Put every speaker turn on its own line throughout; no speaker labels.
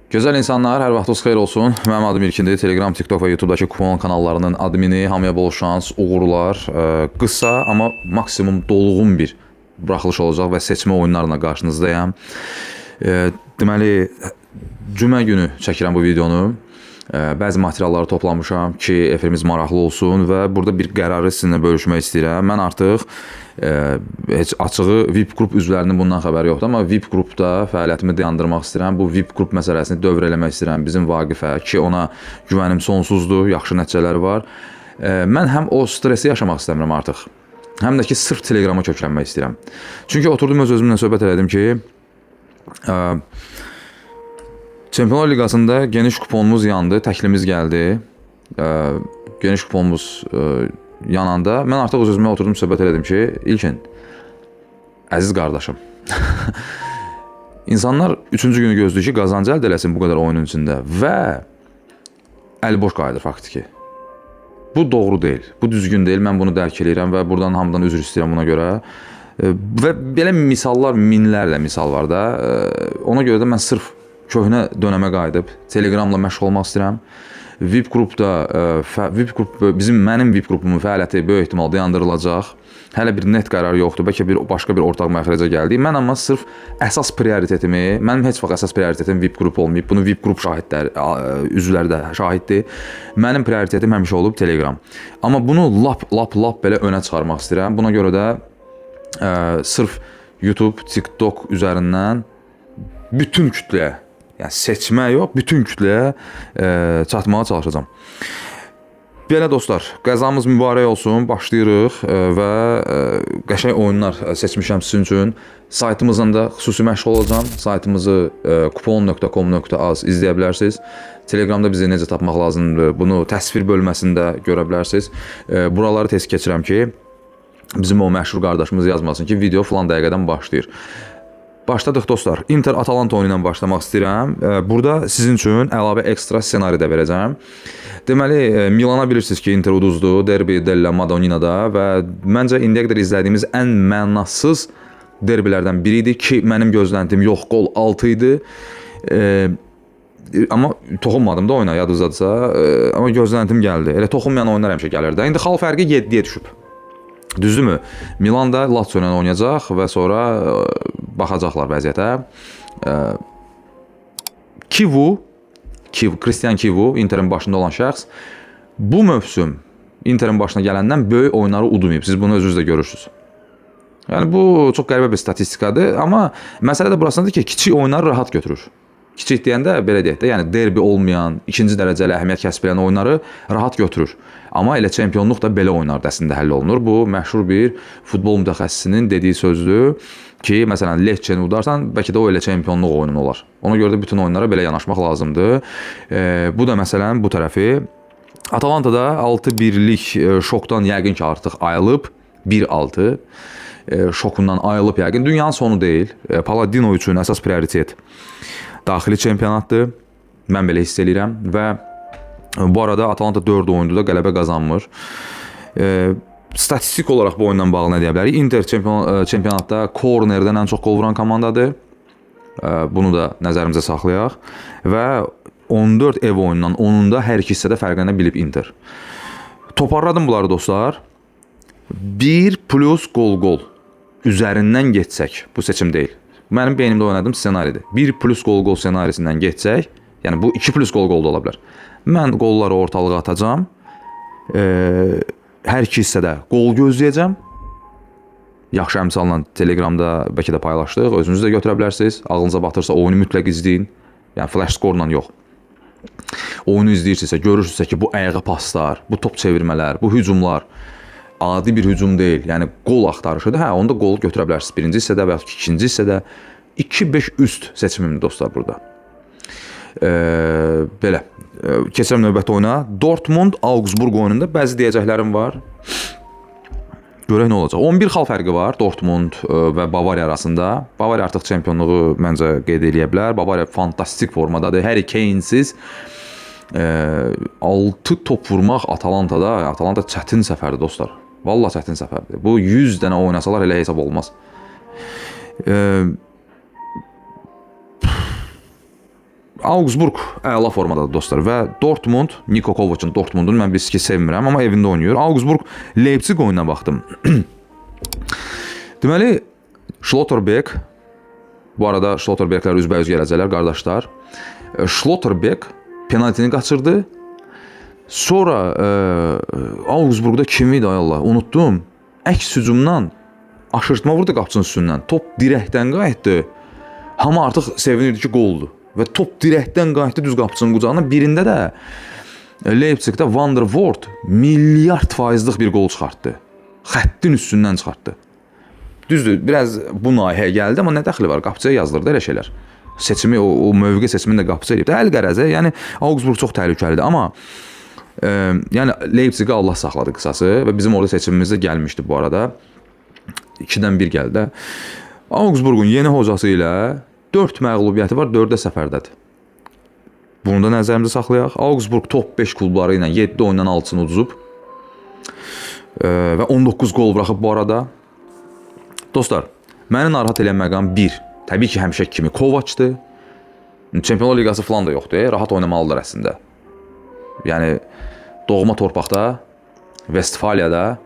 Gözəl insanlar, hər vaxtınız xeyir olsun. Mənim adım İlkindir. Telegram, TikTok və YouTube'dakı kupon kanallarının admini. Hamıya bol şans, uğurlar. Qısa, amma maksimum dolğun bir buraxılış olacaq və seçmə oyunlarla qarşınızdayım. Deməli, cümə günü çəkirəm bu videonu. Bəzi materialları toplamışam ki, efirimiz maraqlı olsun və burada bir qərarı sizinlə bölüşmək istəyirəm. Mən artıq heç açığı VIP qrup üzvlərinin bundan xəbəri yoxdur, amma VIP qrupda fəaliyyətimi dayandırmaq istəyirəm. Bu VIP qrup məsələsini dövr eləmək istəyirəm bizim Vaqifə ki, ona güvənim sonsuzdur, yaxşı nəticələri var. Mən həm o stresi yaşamaq istəmirəm artıq, həm də ki, sırf Telegrama köklənmək istəyirəm. Çünki oturdum öz-özümlə söhbət elədim ki, Çempionlar Liqasında geniş kuponumuz yandı, təklimiz gəldi. Geniş kuponumuz yananda mən artıq öz-özümə oturdum söhbət elədim ki, İlkin, əziz qardaşım, insanlar 3-cü günü gözləyir ki, qazancı əldə eləsin bu qədər oyunun içində və əliboş qayıdır faktiki. Bu doğru deyil, bu düzgün deyil, mən bunu dərk edirəm və buradan hamıdan üzr istəyirəm buna görə. Və belə misallar, minlərlə misal var da, ona görə də mən sırf köhnə dönəmə qayıdıb Telegramla məşğul olmaq istəyirəm. VIP qrupda, mənim VIP qrupumun fəaliyyəti böyük ehtimal dayandırılacaq. Hələ bir net qərar yoxdur, bəlkə başqa bir ortaq məxrəcə gəldik. Mən amma sırf əsas prioritetimi, mənim heç vaxt əsas prioritetim VIP qrup olmayıb. Bunu VIP qrup şahidləri, üzvləri də şahiddir. Mənim prioritetim həmişə olub Telegram. Amma bunu lap belə önə çıxarmaq istəyirəm. Buna görə də sırf YouTube, TikTok üzərindən bütün kütləyə, yəni seçmə yox, bütün kütləyə çatmağa çalışacağam. Belə dostlar, qəzamız mübarək olsun, başlayırıq və qəşəng oyunlar seçmişəm sizin üçün. Saytımızdan da xüsusi məşğul olacağam. Saytımızı kupon.com.az izləyə bilərsiniz. Telegramda bizi necə tapmaq lazımdır, bunu təsvir bölməsində görə bilərsiniz. Buraları tez keçirəm ki, bizim o məşhur qardaşımız yazmasın ki, video filan dəqiqədən başlayır. Başladıq dostlar. Inter Atalanta oyunu ilə başlamaq istəyirəm. Burada sizin üçün əlavə ekstra ssenari də verəcəm. Deməli, Milana bilirsiniz ki, Inter uduzdu Derbi della Madonnina'da və məncə indiyə qədər izlədiyimiz ən mənasız derbilərdən biri idi ki, mənim gözləntim yox, qol 6 idi. Amma toxunmadım da oyuna, yadınızdadırsa. Amma gözləntim gəldi. Elə toxunmayan oyunlar həmişə gəlir də. İndi xal fərqi 7-yə düşüb. Düzdürmü? Milan da Lazio ilə oynayacaq və sonra baxacaqlar vəziyyətə. Christian Kivu, Interin başında olan şəxs, bu mövsüm Interin başına gələndən böyük oyunları udmayıb. Siz bunu özünüz də görürsünüz. Yəni, bu çox qəribə bir statistikadır, amma məsələ də burasındadır ki, kiçik oyunları rahat götürür. Kiçik deyəndə belə deyək də, yəni derbi olmayan, ikinci dərəcəli əhəmiyyət kəsb edən oyunları rahat götürür. Amma elə çempionluq da belə oyunlarda əslində həll olunur. Bu məşhur bir futbol mütəxəssisinin dediyi sözdür ki, məsələn, Lecce-ni udarsan, bəlkə də o elə çempionluq oyunu olar. Ona görə də bütün oyunlara belə yanaşmaq lazımdır. Bu da məsələn bu tərəfi. Atalantada 6-1'lik şokdan yəqin ki, artıq ayılıb, 1-6 şokundan ayılıb yəqin. Dünyanın sonu deyil. Paladino üçün əsas prioritet daxili çempionatdır. Mən belə hiss edirəm və bu arada Atalanta 4 oyunda da qələbə qazanmır. Statistik olaraq bu oyundan bağlı nə deyə bilərik? Inter çempionatda kornerdən ən çox qol vuran komandadır. Bunu da nəzərimizə saxlayaq. Və 14 ev oyunundan 10-unda hər iki hissədə fərqlənə bilib Inter. Toparladım bunları dostlar. 1 plus gol üzərindən geçsək, bu seçim deyil. Mənim beynimdə oynadığım ssenaridir. 1 plus gol ssenarisindən geçsək, yəni bu 2 plus gol da ola bilər. Mən qolları ortalığa atacağım. Hər iki hissədə qol gözləyəcəm. Yaxşı əmsalla Telegramda bəlkə də paylaşdıq. Özünüz də götürə bilərsiniz. Ağlınıza batırsa oyunu mütləq izləyin. Yəni flash skorla yox. Oyunu izləyirsinizsə, görürsünüzsə ki, bu ayağa paslar, bu top çevirmələr, bu hücumlar adi bir hücum deyil. Yəni qol axtarışıdır. Hə, onda qolu götürə bilərsiniz. Birinci hissədə və ya ikinci hissədə 2-5 üst seçimimdir dostlar burada. Belə. Keçirəm növbəti oyuna. Dortmund-Augsburg oyununda bəzi deyəcəklərim var. Görək nə olacaq. 11 xal fərqi var Dortmund və Bavariya arasında. Bavariya artıq çempionluğu məncə qeyd edə bilər. Bavariya fantastik formadadır. Harry Kane-siz 6 top vurmaq Atalantada. Atalanta çətin səfərdir dostlar. Vallahi çətin səfərdir. Bu 100 dənə oynasalar elə hesab olmaz. Augsburg əla formadadır dostlar və Dortmund, Niko Kovac'ın Dortmund'unu mən biz ki sevmirəm, amma evində oynayır. Augsburg Leipzig oyununa baxdım. Deməli, Schlotterbeck, bu arada Schlotterbecklər üzbəyüz gələcəklər, qardaşlar. Schlotterbeck penaltini qaçırdı. Sonra Augsburg'da kim idi ay Allah, unutdum. Əks hücumdan aşırtma vurdu qapçının üstündən. Top dirəkdən qayıtdı. Hamı artıq sevinirdi ki, qoldur. Və top dirəkdən qayıtdı düz qapçının qucağına. Birində də Leipzig'də Van der Voort milyard faizlik bir qol çıxartdı. Xəttin üstündən çıxartdı. Düzdür, biraz bu nahiyyə gəldi, amma nə dəxli var? Qapçıya yazdırdı elə şeylər. Seçimi, o mövqe seçimini də qapçı edib. Əl qərəzə, yəni Augsburg çox təhlükəlidir, amma yəni Leipzig'i Allah saxladı qısası və bizim orada seçimimiz də gəlmişdi bu arada. 2-dən 1 gəldi. Augsburg'un yeni hocası ilə 4 məğlubiyyəti var, 4-də səfərdədir. Bunu da nəzərimizdə saxlayaq. Augsburg top 5 klubları ilə 7 oyundan 6-sını uduzub və 19 gol buraxıb bu arada. Dostlar, məni narahat eləyən məqam 1. Təbii ki, həmişə kimi Kovac'dır. Çempionlar Liqası falan da yoxdur. Rahat oynamalıdır əslində. Yəni, doğma torpaqda, Vestfaliyada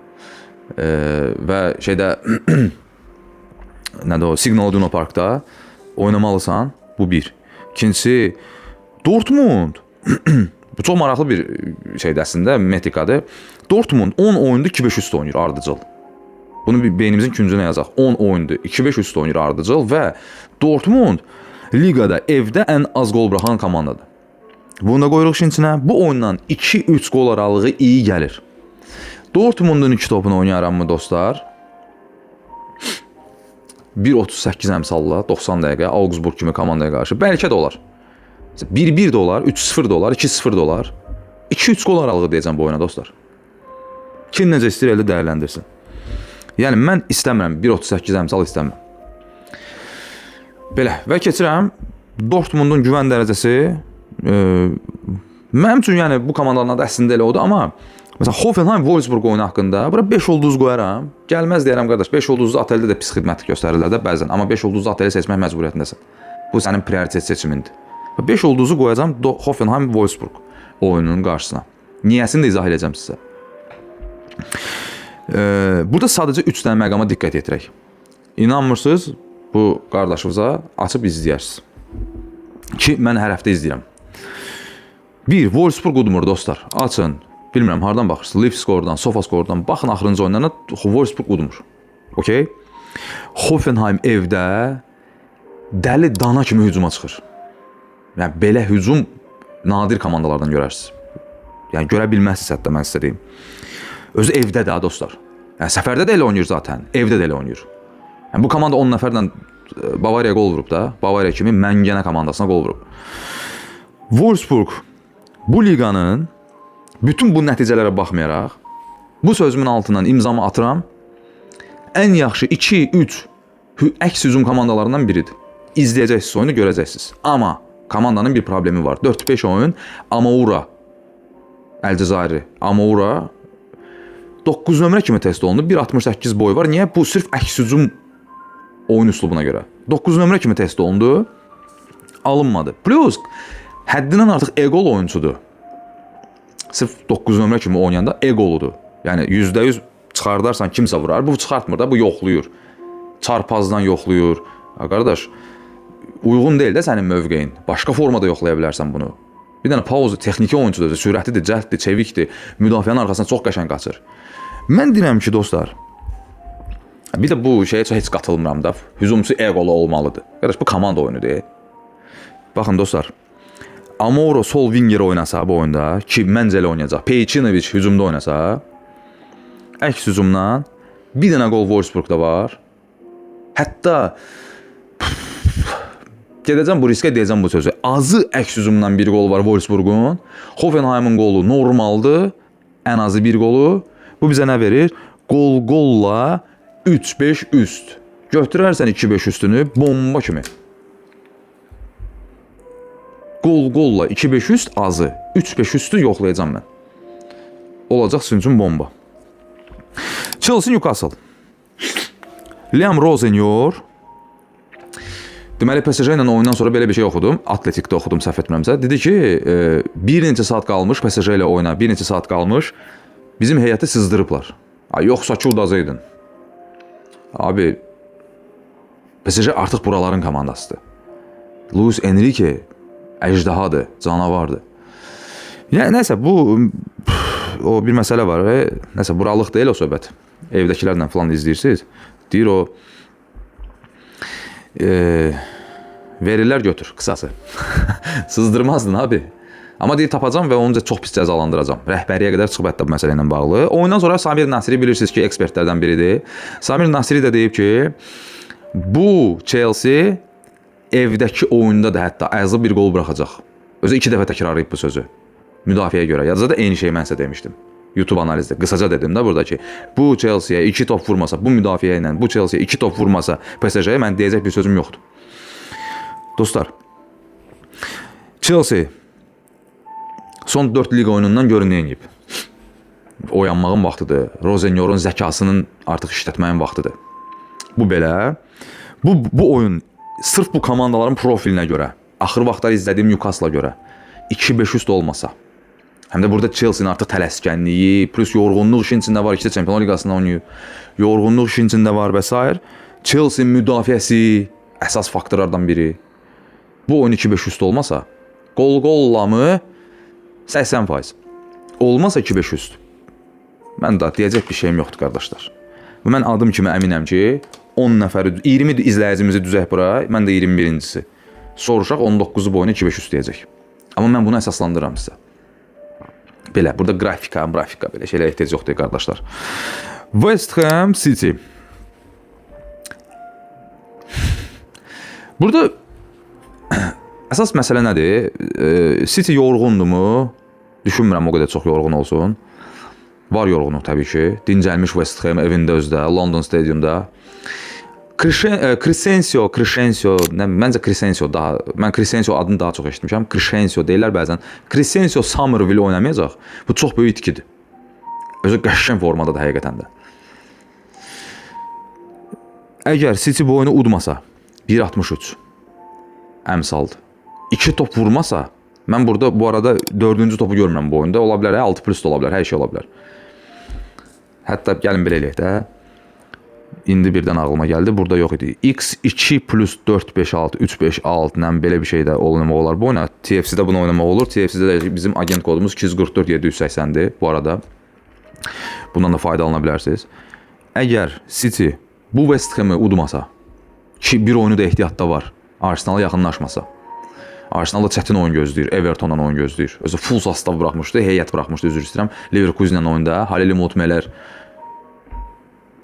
və şeydə nədir o, Signal Iduna Parkda oynamalısan. Bu 1. İkincisi, Dortmund. Bu çox maraqlı bir şeydir əslində, metrikadır. Dortmund 10 oyunda 2-5 üst oynayır ardıcıl. Bunu bir beynimizin küncünə yazaq. 10 oyunda 2-5 üst oynayır ardıcıl və Dortmund liqada evdə ən az gol buraxan komandadır. Bunu da qoyuruq işin içinə. Bu oyundan 2-3 gol aralığı iyi gəlir. Dortmundun 2 topunu oynayaram mı dostlar? 1.38 əmsalla 90 dəqiqə Augsburg kimi komandaya qarşı. Bəlkə də olar. 1-1 də olar, 3-0 da olar, 2-0 da olar. 2-3 gol aralığı deyəcəm bu oyuna dostlar. Kim necə istəyir elə dəyərləndirsin. Yəni mən istəmirəm, 1.38 əmsal istəmirəm. Belə, və keçirəm Dortmundun güvən dərəcəsi. Mənim üçün yəni bu komandaların adı əslində elə odur, amma məsələn Hoffenheim-Wolfsburg oyunu haqqında bura 5 ulduz qoyaram. Gəlməz deyərəm qardaş, 5 ulduzlu oteldə də pis xidmət göstərirlər də bəzən, amma 5 ulduzlu oteli seçmək məcburiyyətindəsən. Bu sənin prioritet seçimindir. 5 ulduzu qoyacam Hoffenheim-Wolfsburg oyununun qarşısına. Niyəsini də izah edəcəm sizə. Burada sadəcə 3 dənə məqama diqqət yetirək. İnanmırsınız, bu qardaşımıza açıb izləyərsiniz. Ki, mən hər həftə izləyirəm. 1. Wolfsburg udmur dostlar. Açın. Bilmirəm, hardan baxırsınız? Livskordan, Sofaskordan. Baxın, axırıncı oyunlarına Wolfsburg udmur. Okey? Hoffenheim evdə dəli dana kimi hücuma çıxır. Yəni, belə hücum nadir komandalardan görərsiniz. Yəni, görə bilməzsiniz hətta, mən sizə deyim. Özü evdə də dostlar. Yəni, səfərdə də elə oynayır zaten. Evdə də elə oynayır. Yəni, bu komanda 10 nəfərlə Bavariya qol vurub da. Bavariya kimi Məngənə komandasına qol vurub. Wolfsburg bu liqanın bütün bu nəticələrə baxmayaraq bu sözümün altından imzamı atıram. Ən yaxşı 2-3 əks hücum komandalarından biridir. İzləyəcəksiniz oyunu, görəcəksiniz. Amma komandanın bir problemi var. 4-5 oyun Amoura Əlcəzairi. Amoura 9 nömrə kimi test olundu. 1.68 boyu var. Niyə? Bu sırf əks hücum oyun üslubuna görə. 9 nömrə kimi test olundu. Alınmadı. Plus həddindən artıq egol oyunçudur. Sırf 9 nömrə kimi oynayanda egoludur. Yəni %100 çıxardarsan kimsə vurar. Bu çıxartmır da, bu yoxluyur. Çarpazdan yoxluyur. Qardaş, uyğun deyil də sənin mövqeyin. Başqa formada yoxlaya bilərsən bunu. Bir dənə pauzu, texniki oyunçudur, sürətlidir, cəhddir, çevikdir. Müdafiənin arxasına çox qəşəng qaçır. Mən deyirəm ki, dostlar, bir də bu şeyə heç qatılmıram da. Hücumçu egolu olmalıdır. Qardaş, bu komanda oyunudur. Baxın dostlar, Amoura sol winger oynasa bu oyunda, ki məncə elə oynayacaq. Peyçinovic hücumda oynasa, əks hücumdan bir dənə gol Wolfsburgda var. Hətta gedəcəm bu riskə, deyəcəm bu sözü. Azı əks hücumdan bir gol var Wolfsburgun. Hoffenheimin qolu normaldır. Ən azı bir qolu. Bu bizə nə verir? Qol-qolla 3-5 üst. Götürərsən 2-5 üstünü bomba kimi. Qol-qolla 2-5 üst azı. 3-5 üstü yoxlayacam mən. Olacaq sizin üçün bomba. Chelsea Newcastle. Liam Rosenyor Deməli PSG ilə oyundan sonra belə bir şey oxudum. Atletikdə oxudum, səhv etmirəmsə. Dedi ki, bir neçə saat qalmış PSG ilə oyuna, bir neçə saat qalmış bizim heyəti sızdırıblar. Yoxsa ki udazaydın. Abi PSG artıq buraların komandasıdır. Luis Enrique əcdahadır, canavardır. Yəni nəsə bu o bir məsələ var. Nəsə buralıq deyil o söhbət. Evdəkilərlə falan izləyirsiniz. Deyir o verirlər götür qısası. Sızdırmazdın abi. Amma deyir tapacam və onu çox pis cəzalandıracam. Rəhbərliyə qədər çıxıb hətta bu məsələ ilə bağlı. Oyundan sonra Samir Nasiri bilirsiniz ki, ekspertlərdən biridir. Samir Nasiri də deyib ki, bu Chelsea evdəki oyunda da hətta əzli bir gol buraxacaq. Özü 2 dəfə təkrarlayıb bu sözü. Müdafiəyə görə. Yazıda da eyni şeyi mən sizə demişdim. YouTube analizdə. Qısaca dedim də burada ki, bu Chelsea'yə 2 top vurmasa, bu müdafiə ilə bu Chelsea'yə 2 top vurmasa PSG-yə mən deyəcək bir sözüm yoxdur. Dostlar, Chelsea son 4 liqa oyunundan görün nə edib. Oyanmağın vaxtıdır. Rosenyor'un zəkasının artıq işlətməyin vaxtıdır. Bu belə. Bu oyun sırf bu komandaların profilinə görə, axır vaxtlar izlədiyim Newcastle-a görə 2-5 üst olmasa, həm də burada Chelsea-nin artıq tələskənliyi, plus yorğunluq işin içində var, 2 də Çempionlar Liqasında oynayır. Yorğunluq işin içində var və s. Chelsea müdafiəsi əsas faktorlardan biri. Bu oyun 2-5 üst olmasa, qol-qolla mı 80%. Olmasa 2-5 üst. Mən də deyəcək bir şeyim yoxdur qardaşlar. Və mən adım kimi əminəm ki, 10 nəfəri, 20 izləyicimizi düzək bura, mən də 21-incisi. Soruşaq 19-u boyunu 2-5 üst deyəcək. Amma mən bunu əsaslandırıram sizə. Belə, burada grafika, belə şeylərə ehtiyac yoxdur qardaşlar. West Ham City. Burada əsas məsələ nədir? City yorğundurmu? Düşünmürəm o qədər çox yorğun olsun. Var yorğunluq təbii ki. Dincəlmiş West Ham evində özdə, London Stadiumda. Crescencio, məncə Crescencio daha, mən Crescencio adını daha çox eşitmişəm. Crescencio deyirlər bəzən. Crescencio Somerville oynamayacaq. Bu çox böyük itkidir. Özü qəşəng formadadır həqiqətən də. Əgər City bu oyunu udmasa, 1.63 əmsaldır. 2 top vurmasa, mən burada bu arada 4-cü topu görmürəm bu oyunda. Ola bilər, 6 plus da ola bilər, hər şey ola bilər. Hətta gəlin belə eləyək də. İndi birdən ağlıma gəldi. Burada yox idi. X2 plus 4, 5, 6, 3, 5, 6 ilə belə bir şey də oynamaq olar. Bu oyuna TFC-də bunu oynamaq olur. TFC-də də bizim agent kodumuz 244-780-dir bu arada. Bundan da faydalana bilərsiniz. Əgər City bu West Ham'ı udmasa, ki bir oyunu da ehtiyatda var, Arsenal'a yaxınlaşmasa, Arsenal da çətin oyun gözləyir, Everton'dan oyun gözləyir. Özü full sastav buraxmışdı, heyət buraxmışdı, üzr istəyirəm. Leverkusen oyunda Halil Mutmeler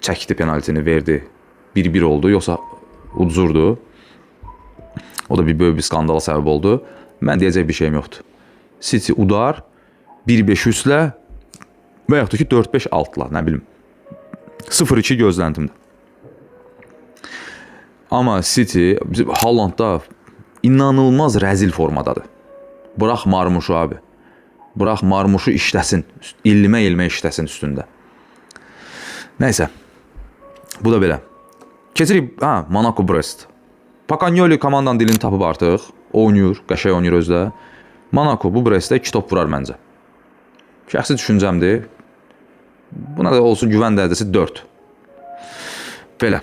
çəkdi penaltini, verdi. 1-1 oldu, yoxsa udzurdu. O da böyük bir skandala səbəb oldu. Mən deyəcək bir şeyim yoxdur. City udar, 1-5 üstlə və yaxud ki 4-5-6-la, nə bilim. 0-2 gözləntimdə. Amma City Haalandda inanılmaz rəzil formadadır. Bırax Marmuşu abi. Bırax Marmuşu işləsin. İlmə işləsin üstündə. Nəysə. Bu da belə. Keçirik, Monaco Brest. Pacanioli komandanın dilini tapıb artıq. Oynayır, qəşəng oynayır özdə. Monaco bu Brestdə 2 top vurar məncə. Şəxsi düşüncəmdir. Buna da olsun güvən dərəcəsi 4. Belə.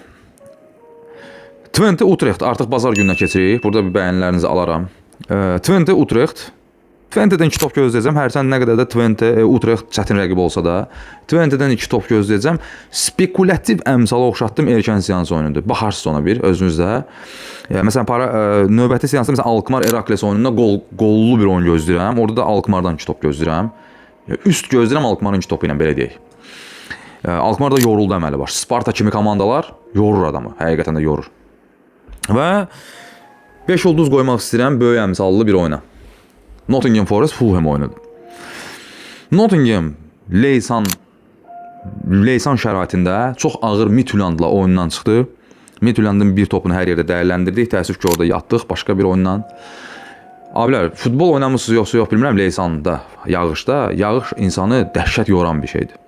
Twente Utrecht artıq bazar gününə keçirik. Burada bir bəyənlərinizi alaram. Twente Utrecht. Twente'dən 2 top gözləyəcəm. Hərçənd nə qədər də Twente Utrecht çətin rəqib olsa da, Twente'dən 2 top gözləyəcəm. Spekulativ əmsala oxşatdım erkən seans oyunudur. Baxarsınız ona bir özünüzdə. Məsələn, növbəti seansda məsələn Alkmaar Herakles oyununda qollu bir oyun gözləyirəm. Orada da Alkmaardan 2 top gözləyirəm. Üst gözləyirəm Alkmaarın 2 topu ilə, belə deyək. Alkmaar da yoruldu əməli var. Sparta kimi komandalar yorur adamı. Həqiqətən də yorur. Və 5 ulduz qoymaq istəyirəm böyük əmsallı bir oyuna. Nottingham Forest Fulham oyunudur. Nottingham Leysan şəraitində çox ağır Midtjyllandla oyundan çıxdı. Midtjyllandın bir topunu hər yerdə dəyərləndirdik. Təəssüf ki, orada yatdıq başqa bir oyundan. Abilər, futbol oynamısınız yoxsa yox bilmirəm, Leysanda, yağışda, yağış insanı dəhşət yoran bir şeydir.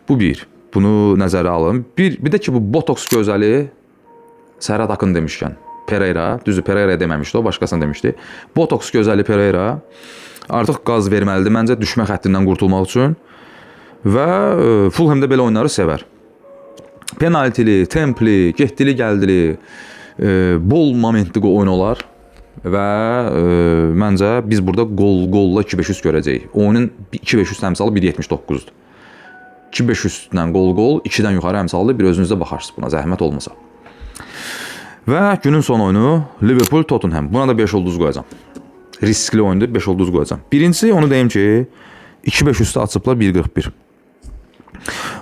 Bu bir. Bunu nəzərə alın. Bir də ki, bu botoks gözəli Sərhat Akın demişkən. Pereira, düzü Pereira deməmişdi, o başqasına demişdi. Botoks gözəli Pereira artıq qaz verməlidir məncə düşmə xəttindən qurtulmaq üçün və Fulham da belə oyunları sevər. Penaltili, templi, getdili, gəldili, bol momentli oyun olar və məncə biz burada golla 2-5 görəcəyik. Oyunun 2-5 əmsalı 1.79-dur. 2-5 gol, 2-dən yuxarı əmsalı bir özünüzdə baxarsınız buna, zəhmət olmasa. Və günün son oyunu Liverpool Tottenham. Buna da 5 ulduz qoyacağam. Riskli oyundur, 5 ulduz qoyacağım. Birincisi onu deyim ki, 2-5 üstü açıblar 1.41.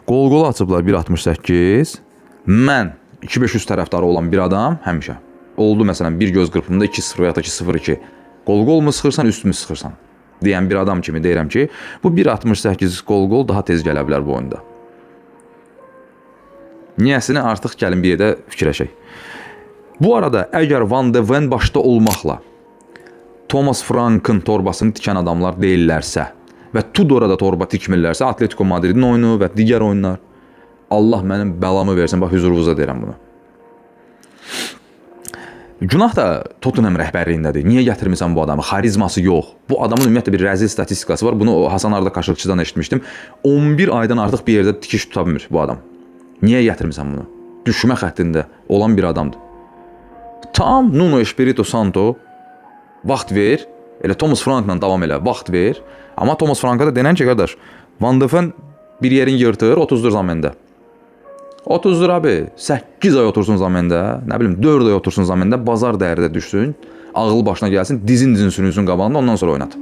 Gol açıblar 1.68. Mən 2-5 üst tərəfdarı olan bir adam həmişə. Oldu məsələn bir göz qırpımında 2-0 ya da 2-0-2. Gol mu sıxırsan, üst mü sıxırsan deyən bir adam kimi deyirəm ki, bu 1.68 gol daha tez gələ bilər bu oyunda. Niyəsini artıq gəlin bir yerdə fikirləşək. Bu arada əgər Van de Ven başda olmaqla Thomas Frank'ın torbasını tikən adamlar deyillərsə və Tudor'a da torba tikmirlərsə, Atletico Madridin oyunu və digər oyunlar, Allah mənim bəlamı versin, bax huzurunuza deyirəm bunu. Günah da Tottenham rəhbərliyindədir. Niyə gətirmirsən bu adamı? Xarizması yox. Bu adamın ümumiyyətlə bir rəzil statistikası var. Bunu Hasan Arda Kaşıqçıdan eşitmişdim. 11 aydan artıq bir yerdə tikiş tuta bilmir bu adam. Niyə gətirmirsən bunu? Düşmə xəttində olan bir adamdır. Tam Nuno Espirito Santo vaxt ver, elə Thomas Frank'la davam elə, vaxt ver. Amma Thomas Frank'a da denən ki, qardaş, Van de Ven bir yerin yırtır, 30 zamanda. 30 abi, 8 ay otursun zamanda, nə bilim 4 ay otursun zamanda, bazar dəyərdə düşsün, ağıl başına gəlsin, dizin sürünsün qabağında, ondan sonra oynat.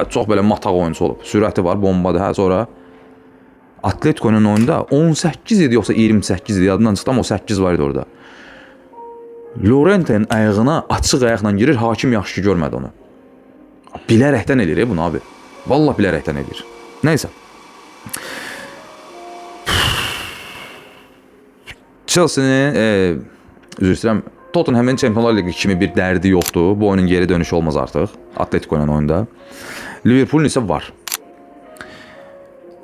Çox belə mataq oyuncu olub, sürəti var, bombadır, hə, sonra Atletico'nun oyunda 18 idi yoxsa 28 idi, yadından çıxdı, amma o 8 var idi orada. Llorente'nin ayağına açıq ayaqla girir, hakim yaxşı ki görmədi onu. Bilərəkdən edir bunu abi. Vallahi bilərəkdən edir. Neysə. Chelsea'nin, üzr istəyirəm, Tottenham'ın Çempionlar Ligi kimi bir dərdi yoxdur. Bu oyunun geri dönüşü olmaz artıq. Atletico ilə oyunda. Liverpool'un isə var.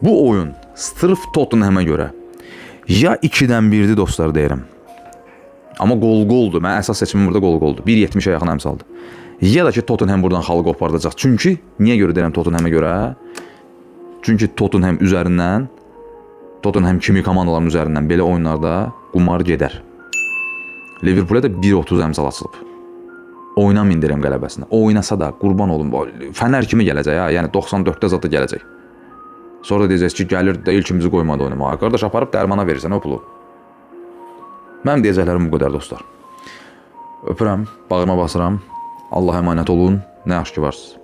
Bu oyun sırf Tottenham'a görə ya 2-dən 1'di dostlar deyirəm. Amma gol-goldur. Mən əsas seçimim burada gol-goldur. 1.70'ə yaxın əmsaldır. Ya da ki Tottenham buradan xalı qopardacaq. Çünki niyə görə deyirəm Tottenham'a görə? Çünki Tottenham üzərindən, Tottenham kimi komandaların üzərindən belə oyunlarda qumar gedər. Liverpool'a da 1.30 əmsal açılıb. Oynamayın deyirəm qələbəsinə. Oynasa da qurban olun. Fənər kimi gələcək ha. Yəni 94'də zətdə gələcək. Sonra deyəcəksiniz ki, gəlir də ilkimizi qoymadı oynamağa. Qardaş aparıb dərmana verirsən o pulu. Mənim deyəcəklərim bu qədər dostlar. Öpürəm, bağrıma basıram. Allah'a emanet olun. Nə yaxşı ki varsınız.